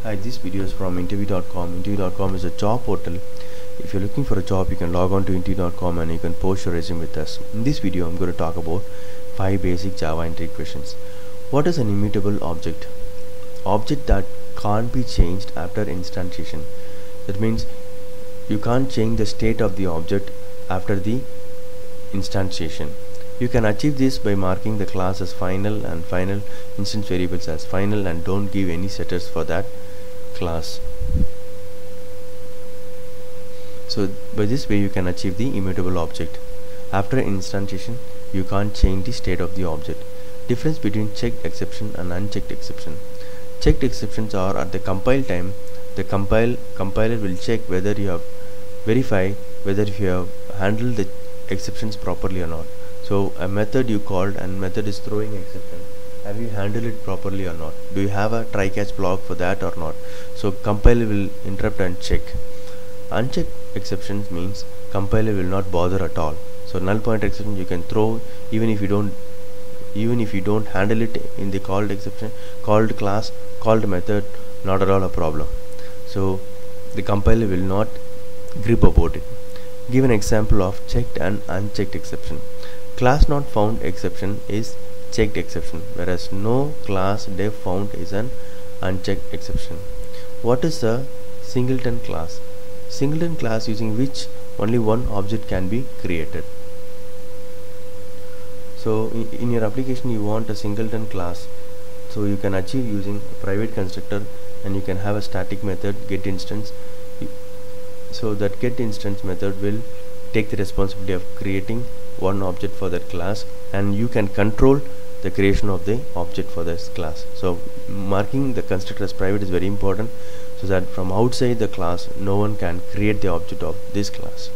Hi, this video is from interview.com. Interview.com is a job portal. If you're looking for a job, you can log on to interview.com and you can post your resume with us. In this video, I'm going to talk about 5 basic Java entry questions. What is an immutable object? Object that can't be changed after instantiation. That means you can't change the state of the object after the instantiation. You can achieve this by marking the class as final and final instance variables as final and don't give any setters for that class. So by this way you can achieve the immutable object. After instantiation you can't change the state of the object. Difference between checked exception and unchecked exception. Checked exceptions are at the compile time. The compiler will check whether you have verified whether you have handled the exceptions properly or not. So a method you called and method is throwing exception. Have you handled it properly or not? Do you have a try catch block for that or not? So compiler will interrupt and check. Unchecked exceptions means compiler will not bother at all. So null pointer exception you can throw even if you don't handle it in the called exception, called class, called method, not at all a problem. So the compiler will not grip about it. Give an example of checked and unchecked exception. Class not found exception is checked exception, whereas no class def found is an unchecked exception. What is a singleton class? Singleton class using which only one object can be created. So in your application you want a singleton class, so you can achieve using a private constructor and you can have a static method get instance. So that get instance method will take the responsibility of creating one object for that class and you can control the creation of the object for this class. So marking the constructor as private is very important so that from outside the class no one can create the object of this class.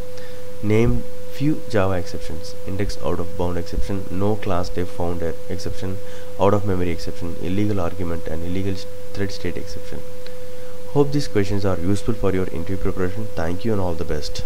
Name few Java exceptions. Index out of bound exception, no class def found exception, out of memory exception, illegal argument and illegal thread state exception. Hope these questions are useful for your interview preparation. Thank you and all the best.